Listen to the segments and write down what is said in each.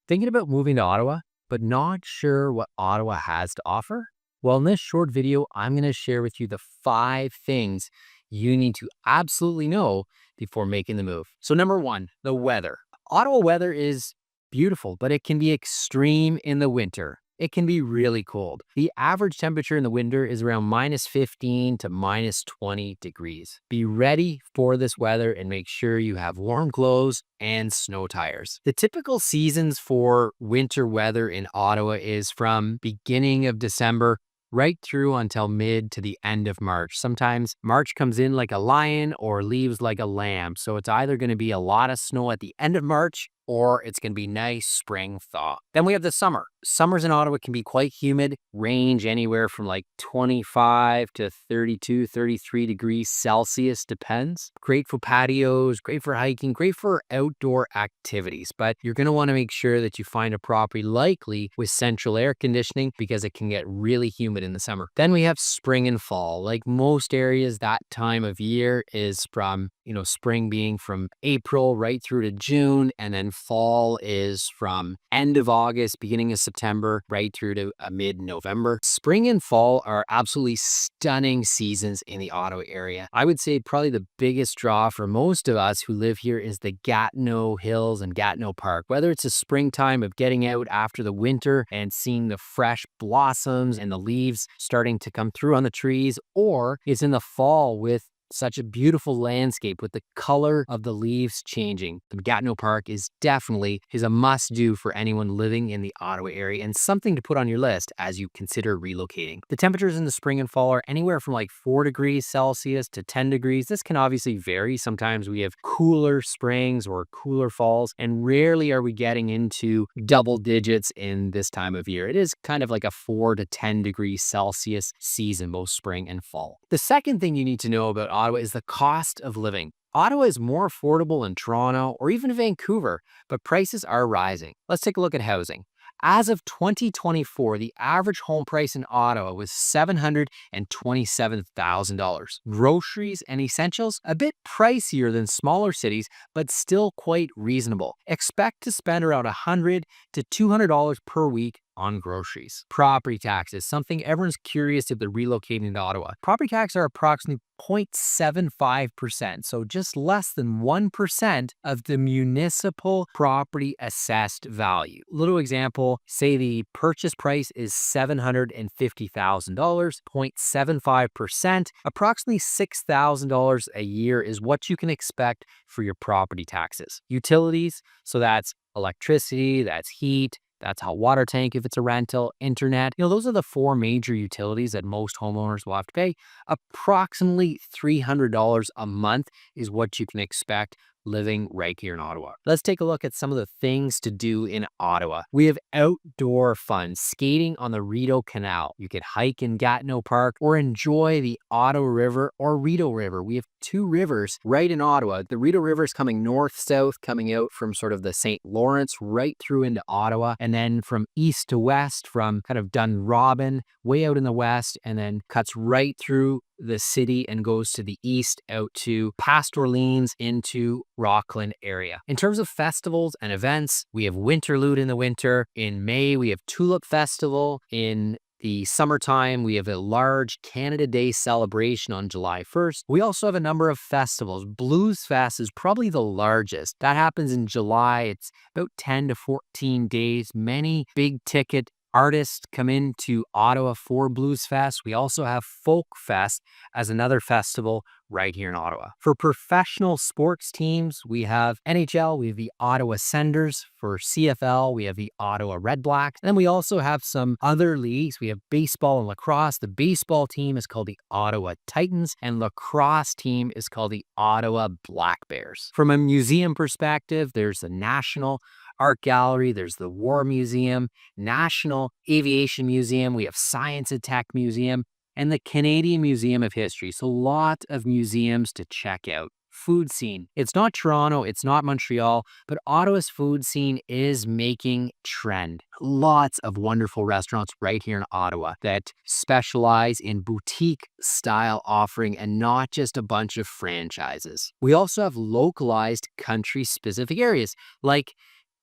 Thinking about moving to Ottawa, but not sure what Ottawa has to offer? Well, in this short video, I'm going to share with you the 5 things you need to absolutely know before making the move. So, number one, the weather. Ottawa weather is beautiful, but it can be extreme in the winter. It can be really cold. The average temperature in the winter is around -15 to -20 degrees. Be ready for this weather and make sure you have warm clothes and snow tires. The typical seasons for winter weather in Ottawa is from beginning of December right through until mid to the end of March. Sometimes March comes in like a lion or leaves like a lamb. So it's either going to be a lot of snow at the end of March or it's going to be nice spring thaw. Then we have the summer. Summers in Ottawa can be quite humid, range anywhere from like 25 to 32, 33 degrees Celsius, depends. Great for patios, great for hiking, great for outdoor activities. But you're going to want to make sure that you find a property likely with central air conditioning because it can get really humid in the summer. Then we have spring and fall. Like most areas, that time of year is from spring being from April right through to June, and then fall is from end of August, beginning of September, right through to mid-November. Spring and fall are absolutely stunning seasons in the Ottawa area. I would say probably the biggest draw for most of us who live here is the Gatineau Hills and Gatineau Park. Whether it's a springtime of getting out after the winter and seeing the fresh blossoms and the leaves starting to come through on the trees, or it's in the fall with such a beautiful landscape with the color of the leaves changing. The Gatineau Park is a must-do for anyone living in the Ottawa area and something to put on your list as you consider relocating. The temperatures in the spring and fall are anywhere from like 4 degrees Celsius to 10 degrees. This can obviously vary. Sometimes we have cooler springs or cooler falls, and rarely are we getting into double digits in this time of year. It is kind of like a 4 to 10 degrees Celsius season, both spring and fall. The second thing you need to know about Ottawa is the cost of living. Ottawa is more affordable than Toronto or even Vancouver, but prices are rising. Let's take a look at housing. As of 2024, the average home price in Ottawa was $727,000. Groceries and essentials, a bit pricier than smaller cities, but still quite reasonable. Expect to spend around $100 to $200 per week on groceries. Property taxes, something everyone's curious if they're relocating to Ottawa. Property taxes are approximately 0.75%, so just less than 1% of the municipal property assessed value. Little example, say the purchase price is $750,000, 0.75%, approximately $6,000 a year is what you can expect for your property taxes. Utilities, so that's electricity, that's heat, that's hot water tank if it's a rental, internet. Those are the 4 major utilities that most homeowners will have to pay. Approximately $300 a month is what you can expect living right here in Ottawa. Let's take a look at some of the things to do in Ottawa. We have outdoor fun, skating on the Rideau Canal. You could hike in Gatineau Park or enjoy the Ottawa River or Rideau River. We have 2 rivers right in Ottawa. The Rideau River is coming north-south, coming out from sort of the St. Lawrence right through into Ottawa, and then from east to west, from kind of Dunrobin, way out in the west, and then cuts right through the city and goes to the east out to past Orleans into Rockland area. In terms of festivals and events, we have Winterlude in the winter. In May, we have Tulip Festival. In the summertime, we have a large Canada Day celebration on July 1st. We also have a number of festivals. Blues Fest is probably the largest. That happens in July. It's about 10 to 14 days. Many big ticket artists come into Ottawa for Blues Fest. We also have Folk Fest as another festival right here in Ottawa. For professional sports teams, we have NHL, we have the Ottawa Senators. For CFL, we have the Ottawa Red Blacks. And then we also have some other leagues. We have baseball and lacrosse. The baseball team is called the Ottawa Titans, and lacrosse team is called the Ottawa Black Bears. From a museum perspective, there's the National Art Gallery, there's the War Museum, National Aviation Museum, we have Science and Tech Museum, and the Canadian Museum of History. So a lot of museums to check out. Food scene. It's not Toronto, it's not Montreal, but Ottawa's food scene is making trend. Lots of wonderful restaurants right here in Ottawa that specialize in boutique style offering and not just a bunch of franchises. We also have localized country specific areas like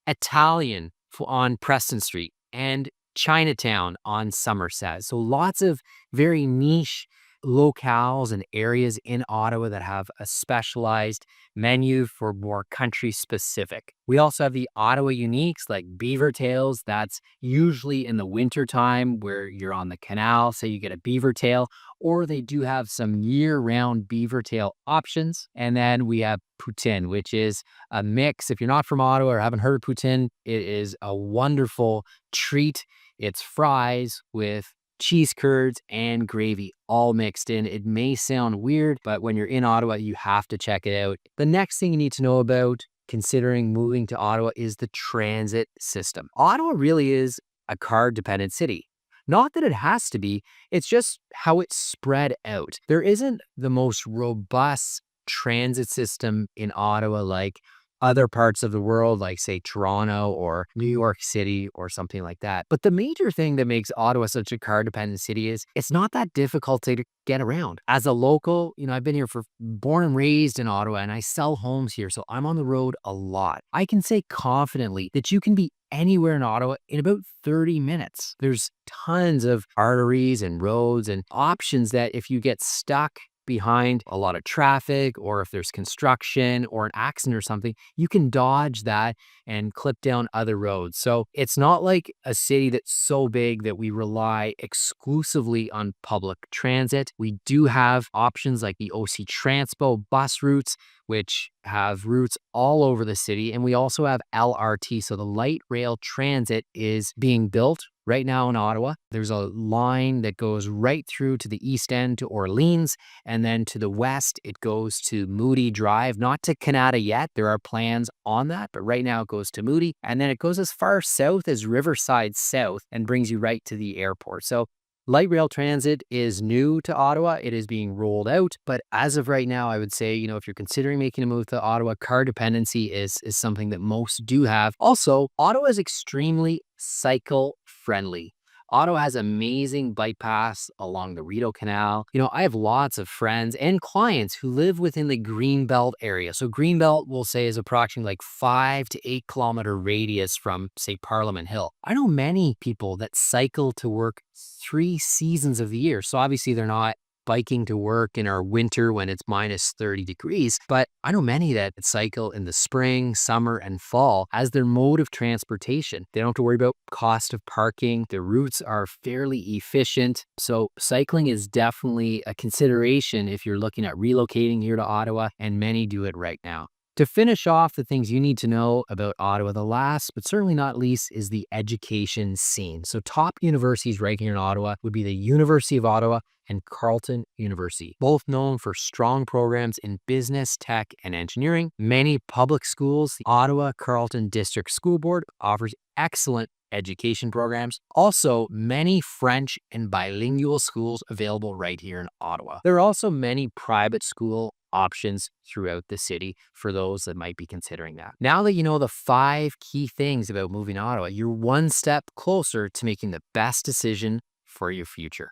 Italian, on Preston Street and Chinatown on Somerset. So lots of very niche locales and areas in Ottawa that have a specialized menu for more country specific. We also have the Ottawa uniques like beaver tails. That's usually in the winter time where you're on the canal. Say you get a beaver tail, or they do have some year round beaver tail options. And then we have poutine, which is a mix. If you're not from Ottawa or haven't heard of poutine, it is a wonderful treat. It's fries with cheese curds and gravy all mixed in. It may sound weird, but when you're in Ottawa, you have to check it out. The next thing you need to know about considering moving to Ottawa is the transit system. Ottawa really is a car dependent city. Not that it has to be, it's just how it's spread out. There isn't the most robust transit system in Ottawa like other parts of the world, like say Toronto or New York City or something like that. But the major thing that makes Ottawa such a car dependent city is it's not that difficult to get around. As a local, I've been here born and raised in Ottawa, and I sell homes here. So I'm on the road a lot. I can say confidently that you can be anywhere in Ottawa in about 30 minutes. There's tons of arteries and roads and options that if you get stuck behind a lot of traffic, or if there's construction or an accident or something, you can dodge that and clip down other roads. So it's not like a city that's so big that we rely exclusively on public transit. We do have options like the OC Transpo bus routes, which have routes all over the city. And we also have LRT. So the light rail transit is being built right now in Ottawa. There's a line that goes right through to the east end to Orleans, and then to the west, it goes to Moody Drive, not to Canada yet. There are plans on that, but right now it goes to Moody, and then it goes as far south as Riverside South and brings you right to the airport. So light rail transit is new to Ottawa. It is being rolled out. But as of right now, I would say, if you're considering making a move to Ottawa, car dependency is something that most do have. Also, Ottawa is extremely cycle friendly. Ottawa has amazing bike paths along the Rideau Canal. I have lots of friends and clients who live within the Greenbelt area. So Greenbelt, we'll say, is approximately like 5 to 8 kilometer radius from, say, Parliament Hill. I know many people that cycle to work 3 seasons of the year. So obviously they're not biking to work in our winter when it's minus 30 degrees. But I know many that cycle in the spring, summer, and fall as their mode of transportation. They don't have to worry about cost of parking. The routes are fairly efficient. So cycling is definitely a consideration if you're looking at relocating here to Ottawa, and many do it right now. To finish off the things you need to know about Ottawa, the last but certainly not least is the education scene. So top universities right here in Ottawa would be the University of Ottawa and Carleton University, both known for strong programs in business, tech, and engineering. Many public schools, the Ottawa Carleton District School Board offers excellent education programs. Also, many French and bilingual schools available right here in Ottawa. There are also many private school options throughout the city for those that might be considering that. Now that you know the 5 key things about moving to Ottawa, you're one step closer to making the best decision for your future.